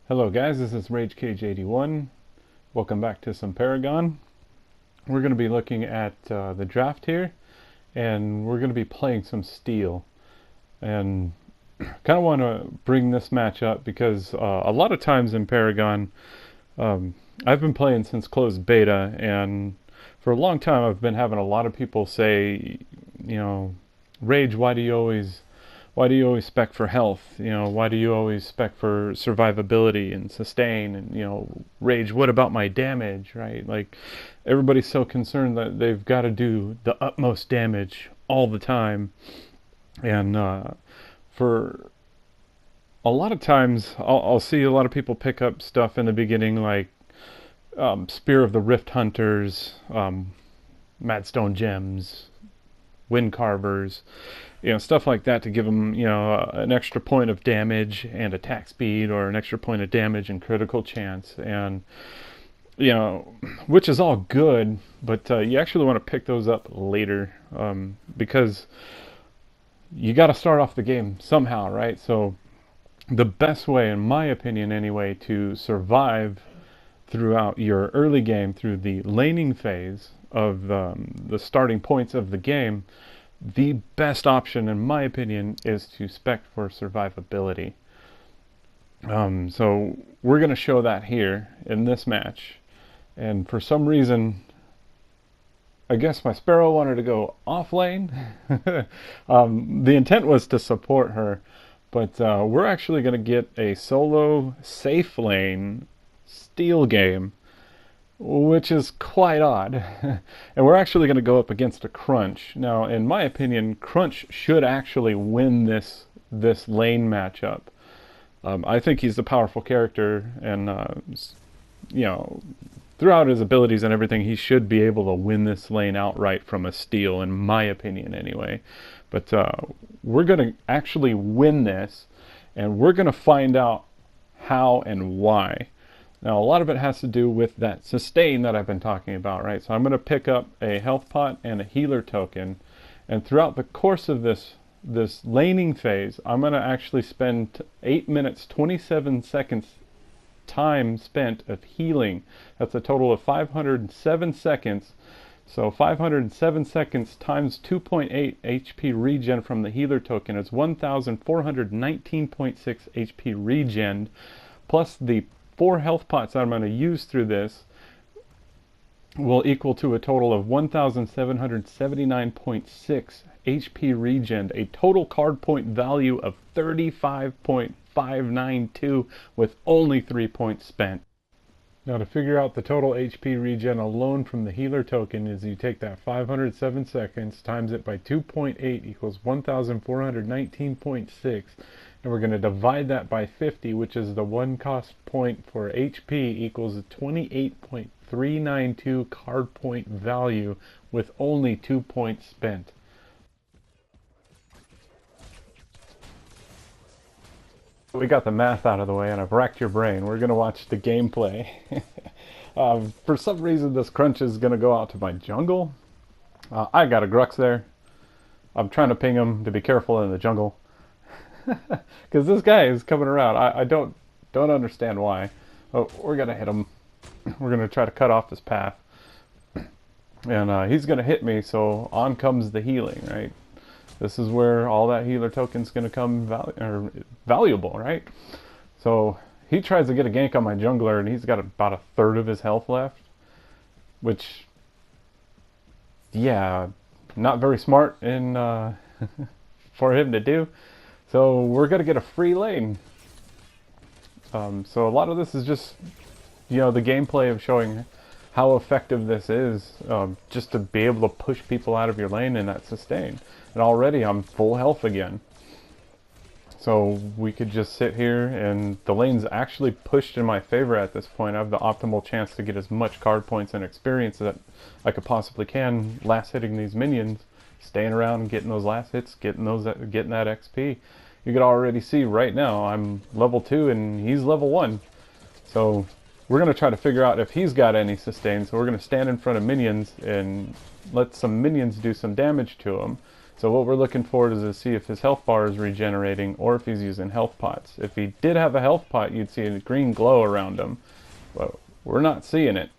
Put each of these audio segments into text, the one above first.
Hello guys, this is RageCage81. Welcome back to some Paragon. We're going to be looking at the draft here, and we're going to be playing some steel. And kind of want to bring this match up because a lot of times in Paragon, I've been playing since closed beta, and for a long time I've been having a lot of people say, you know, Rage, why do you always spec for health? You know, why do you always spec for survivability and sustain? And, you know, Rage, what about my damage, right? Like, everybody's so concerned that they've got to do the utmost damage all the time. And for a lot of times, I'll see a lot of people pick up stuff in the beginning like Spear of the Rift Hunters, Madstone Gems, Wind Carvers, you know, stuff like that to give them, you know, an extra point of damage and attack speed, or an extra point of damage and critical chance, and, you know, which is all good, but you actually want to pick those up later, because you got to start off the game somehow, right? So the best way, in my opinion anyway, to survive throughout your early game, through the laning phase of the starting points of the game, the best option, in my opinion, is to spec for survivability. So we're going to show that here in this match. And for some reason, I guess my Sparrow wanted to go offlane. The intent was to support her, but we're actually going to get a solo safe lane steel game, which is quite odd. And we're actually going to go up against a Crunch. Now, in my opinion, Crunch should actually win this lane matchup. I think he's a powerful character, and you know, throughout his abilities and everything, he should be able to win this lane outright from a steal, in my opinion anyway. But we're going to actually win this, and we're going to find out how and why. Now, a lot of it has to do with that sustain that I've been talking about, right? So I'm going to pick up a health pot and a healer token, and throughout the course of this laning phase, I'm going to actually spend 8 minutes 27 seconds time spent of healing. That's a total of 507 seconds. So 507 seconds times 2.8 HP regen from the healer token is 1,419.6 HP regen, plus the 4 health pots that I'm going to use through this will equal to a total of 1,779.6 HP regen, a total card point value of 35.592 with only 3 points spent. Now, to figure out the total HP regen alone from the healer token is you take that 507 seconds, times it by 2.8 equals 1,419.6, and we're going to divide that by 50, which is the one cost point for HP, equals 28.392 card point value with only 2 points spent. We got the math out of the way, and I've racked your brain. We're going to watch the gameplay. For some reason, this Crunch is going to go out to my jungle. I got a Grux there. I'm trying to ping him to be careful in the jungle, because this guy is coming around. I don't understand why. Oh, we're going to hit him. We're going to try to cut off his path. And he's going to hit me, so on comes the healing, right? This is where all that healer token's going to come valuable, right? So he tries to get a gank on my jungler, and he's got about a third of his health left, which, yeah, not very smart in for him to do. So we're going to get a free lane. So a lot of this is just, you know, the gameplay of showing how effective this is, just to be able to push people out of your lane in that sustain. And already I'm full health again. So we could just sit here, and the lane's actually pushed in my favor at this point. I have the optimal chance to get as much card points and experience that I could possibly can last hitting these minions, staying around and getting those last hits, getting that XP. You could already see right now I'm level 2 and he's level 1. So we're going to try to figure out if he's got any sustain. So we're going to stand in front of minions and let some minions do some damage to him. So what we're looking for is to see if his health bar is regenerating or if he's using health pots. If he did have a health pot, you'd see a green glow around him. But we're not seeing it.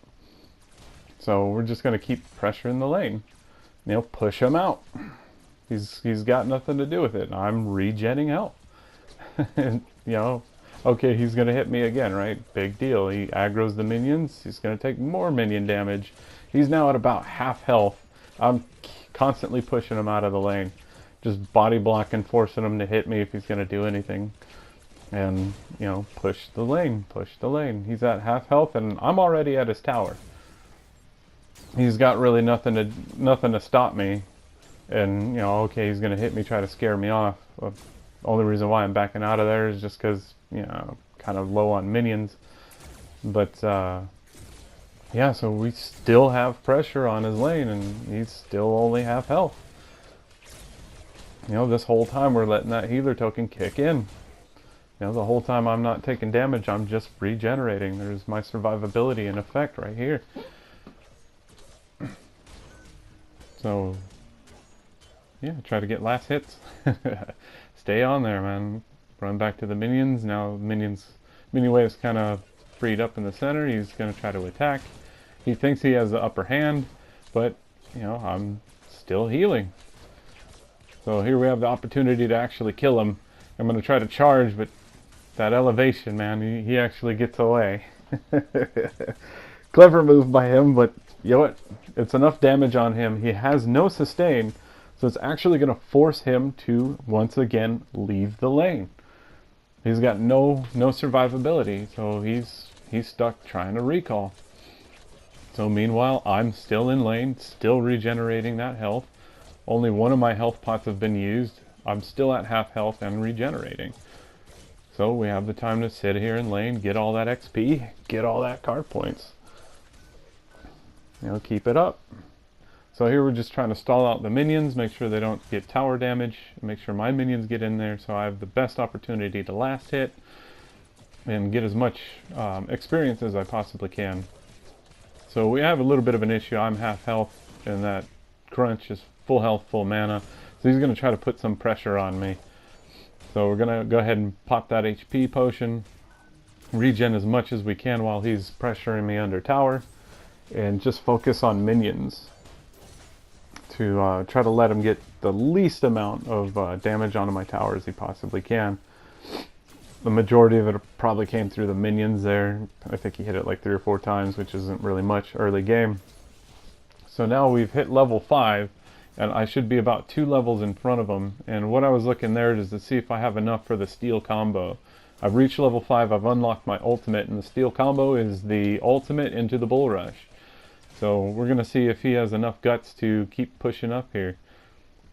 So we're just going to keep pressuring the lane. You know, push him out. He's got nothing to do with it. I'm regenning health. And, you know, okay, he's going to hit me again, right? Big deal. He aggroes the minions. He's going to take more minion damage. He's now at about half health. I'm constantly pushing him out of the lane. Just body blocking, forcing him to hit me if he's going to do anything. And, you know, push the lane, push the lane. He's at half health and I'm already at his tower. He's got really nothing to stop me. And, you know, okay, he's going to hit me, try to scare me off. Only reason why I'm backing out of there is just because, you know, kind of low on minions. But, yeah, so we still have pressure on his lane, and he's still only half health. You know, this whole time we're letting that healer token kick in. You know, the whole time I'm not taking damage, I'm just regenerating. There's my survivability in effect right here. So, yeah, try to get last hits. Stay on there, man. Run back to the minions. Now minion wave's kind of freed up in the center. He's going to try to attack. He thinks he has the upper hand, but, you know, I'm still healing. So here we have the opportunity to actually kill him. I'm going to try to charge, but that elevation, man, he actually gets away. Clever move by him, but you know what? It's enough damage on him. He has no sustain, so it's actually going to force him to, once again, leave the lane. He's got no survivability, so he's stuck trying to recall. So meanwhile, I'm still in lane, still regenerating that health. Only one of my health pots have been used. I'm still at half health and regenerating. So we have the time to sit here in lane, get all that XP, get all that card points. You know, keep it up. So here we're just trying to stall out the minions, make sure they don't get tower damage, make sure my minions get in there so I have the best opportunity to last hit and get as much experience as I possibly can. So we have a little bit of an issue. I'm half health and that crunch is full health, full mana. So he's going to try to put some pressure on me. So we're going to go ahead and pop that HP potion, regen as much as we can while he's pressuring me under tower, and just focus on minions to try to let him get the least amount of damage onto my tower as he possibly can. The majority of it probably came through the minions there. I think he hit it like 3 or 4 times, which isn't really much early game. So now we've hit level 5, and I should be about 2 levels in front of him. And what I was looking there is to see if I have enough for the steel combo. I've reached level 5, I've unlocked my ultimate, and the steel combo is the ultimate into the bull rush. So we're going to see if he has enough guts to keep pushing up here.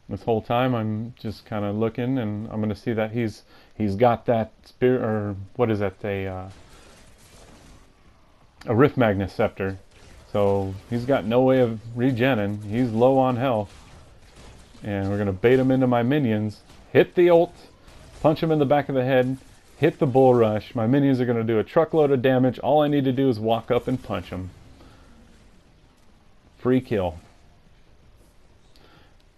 This whole time I'm just kind of looking, and I'm going to see that he's got that spirit, or what is that, a Rift Magnus Scepter. So he's got no way of regenning. He's low on health. And we're going to bait him into my minions, hit the ult, punch him in the back of the head, hit the bull rush. My minions are going to do a truckload of damage. All I need to do is walk up and punch him. Free kill.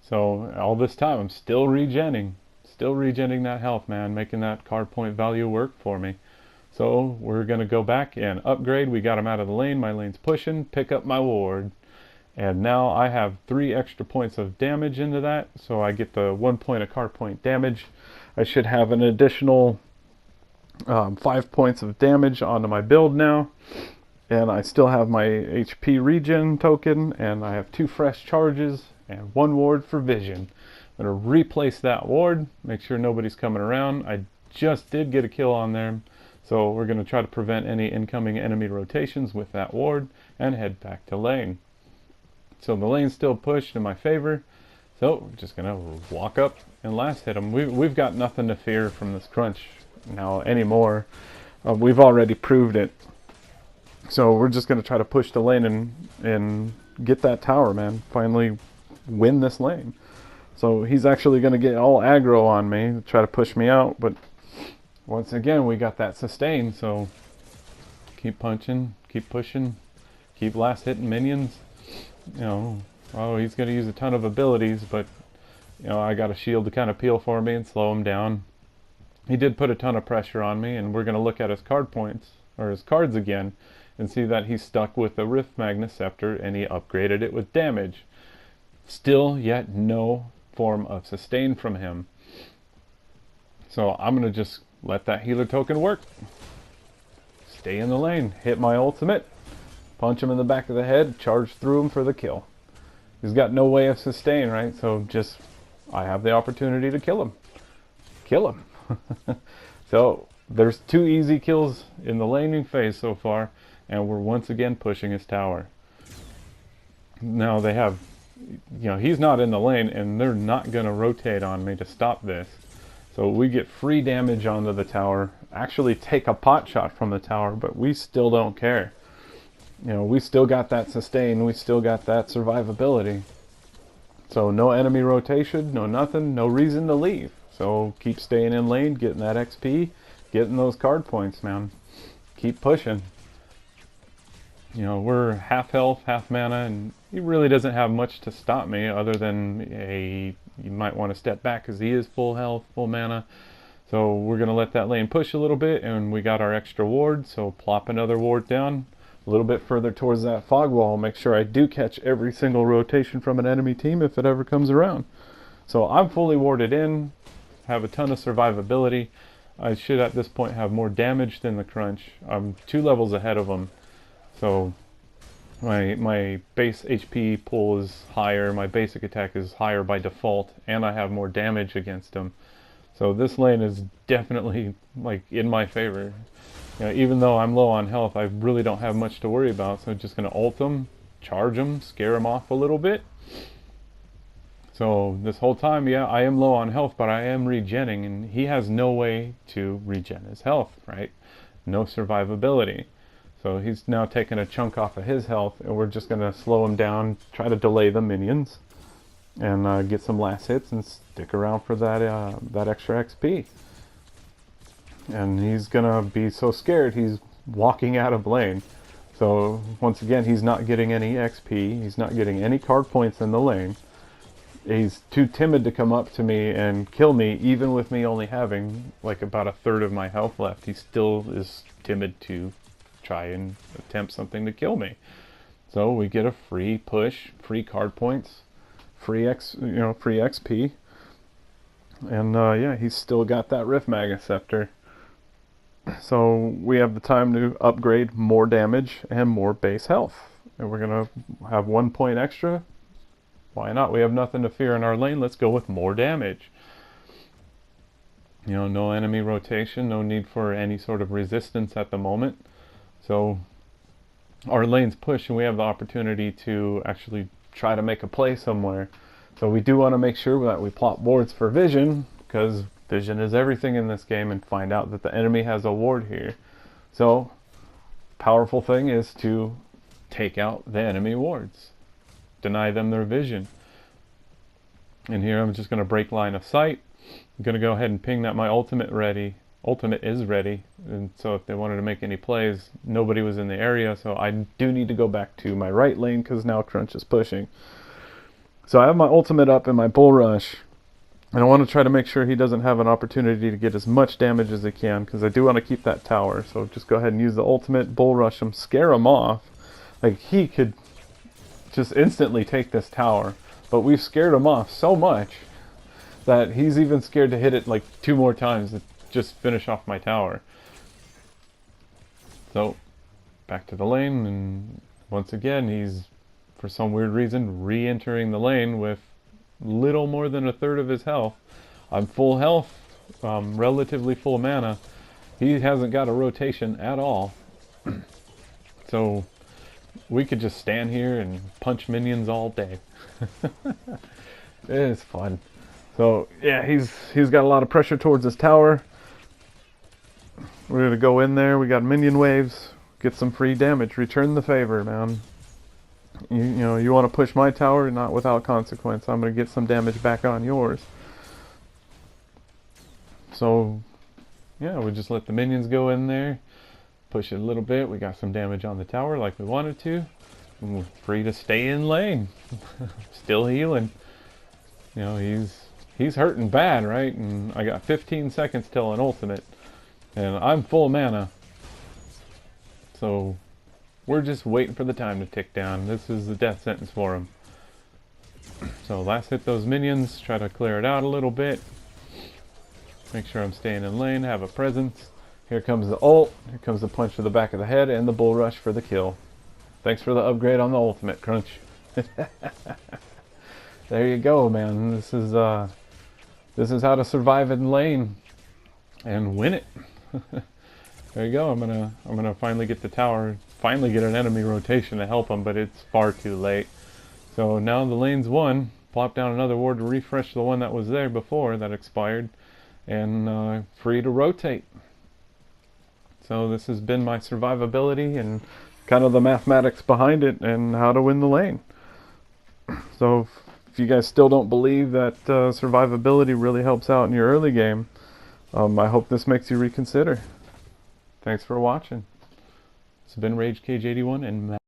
So all this time I'm still regenning that health, man, making that card point value work for me. So we're going to go back and upgrade. We got him out of the lane. My lane's pushing. Pick up my ward. And now I have 3 extra points of damage into that. So I get the 1 point of card point damage. I should have an additional 5 points of damage onto my build now. And I still have my HP regen token. And I have 2 fresh charges and 1 ward for vision. I'm going to replace that ward. Make sure nobody's coming around. I just did get a kill on there. So we're going to try to prevent any incoming enemy rotations with that ward and head back to lane. So the lane's still pushed in my favor. So we're just going to walk up and last hit him. We've got nothing to fear from this crunch now anymore. We've already proved it. So we're just going to try to push the lane and get that tower, man. Finally win this lane. So he's actually going to get all aggro on me, try to push me out. But once again, we got that sustain. So keep punching, keep pushing, keep last hitting minions. You know, oh, he's going to use a ton of abilities, but You know, I got a shield to kind of peel for me and slow him down. He did put a ton of pressure on me, and we're going to look at his card points, or his cards again, and see that he's stuck with the Rift Magna Scepter, and he upgraded it with damage. Still, yet no form of sustain from him. So I'm going to just let that healer token work. Stay in the lane, hit my ultimate, punch him in the back of the head, charge through him for the kill. He's got no way of sustain, right? So just, I have the opportunity to kill him. Kill him. So there's 2 easy kills in the laning phase so far, and we're once again pushing his tower. Now they have, you know, he's not in the lane, and they're not going to rotate on me to stop this. So we get free damage onto the tower, actually take a pot shot from the tower, but we still don't care. You know, we still got that sustain, we still got that survivability. So no enemy rotation, no nothing, no reason to leave. So keep staying in lane, getting that XP, getting those card points, man. Keep pushing. You know, we're half health, half mana, and he really doesn't have much to stop me other than you might want to step back because he is full health, full mana. So we're going to let that lane push a little bit, and we got our extra ward, so plop another ward down a little bit further towards that fog wall. Make sure I do catch every single rotation from an enemy team if it ever comes around. So I'm fully warded in, have a ton of survivability. I should at this point have more damage than the crunch. I'm 2 levels ahead of them. So my base HP pool is higher, my basic attack is higher by default, and I have more damage against him. So this lane is definitely like in my favor. You know, even though I'm low on health, I really don't have much to worry about. So I'm just going to ult him, charge him, scare him off a little bit. So this whole time, yeah, I am low on health, but I am regenning, and he has no way to regen his health, right? No survivability. So he's now taking a chunk off of his health, and we're just going to slow him down, try to delay the minions, and get some last hits and stick around for that extra XP. And he's going to be so scared, he's walking out of lane. So once again, he's not getting any XP, he's not getting any card points in the lane. He's too timid to come up to me and kill me, even with me only having like about 1/3 of my health left. He still is timid to try and attempt something to kill me. So we get a free push, free card points, free XP, and yeah, he's still got that Rift Magna Scepter. So we have the time to upgrade more damage and more base health, and we're gonna have 1 point extra. Why not? We have nothing to fear in our lane. Let's go with more damage. You know, no enemy rotation, no need for any sort of resistance at the moment. So our lane's push, and we have the opportunity to actually try to make a play somewhere. So we do want to make sure that we plot wards for vision, because vision is everything in this game, and find out that the enemy has a ward here. So powerful thing is to take out the enemy wards. Deny them their vision. And here I'm just going to break line of sight. I'm going to go ahead and ping that my ultimate is ready, and so if they wanted to make any plays, nobody was in the area, so I do need to go back to my right lane because now Crunch is pushing. So I have my ultimate up in my bull rush, and I want to try to make sure he doesn't have an opportunity to get as much damage as he can, because I do want to keep that tower. So just go ahead and use the ultimate, bull rush him, scare him off. Like, he could just instantly take this tower, but we've scared him off so much that he's even scared to hit it like 2 more times to just finish off my tower. So back to the lane, and once again he's, for some weird reason, re-entering the lane with little more than 1/3 of his health. I'm full health, relatively full mana. He hasn't got a rotation at all. So we could just stand here and punch minions all day. It is fun. So yeah, he's got a lot of pressure towards his tower. We're gonna go in there. We got minion waves. Get some free damage. Return the favor, man. You know, you want to push my tower, not without consequence. I'm gonna get some damage back on yours. So yeah, we just let the minions go in there. Push it a little bit. We got some damage on the tower like we wanted to. And we're free to stay in lane. Still healing. You know, he's he's hurting bad, right? And I got 15 seconds till an ultimate, and I'm full mana. So we're just waiting for the time to tick down. This is the death sentence for him. So last hit those minions, try to clear it out a little bit. Make sure I'm staying in lane, have a presence. Here comes the ult, here comes the punch to the back of the head, and the bull rush for the kill. Thanks for the upgrade on the ultimate, Crunch. There you go, man. This is how to survive in lane and win it. There you go. I'm gonna finally get the tower, finally get an enemy rotation to help him, but it's far too late. So now the lane's won. Plop down another ward to refresh the one that was there before that expired, and free to rotate. So this has been my survivability and kind of the mathematics behind it and how to win the lane. So if you guys still don't believe that survivability really helps out in your early game, I hope this makes you reconsider. Thanks for watching. It's been RageCage81 and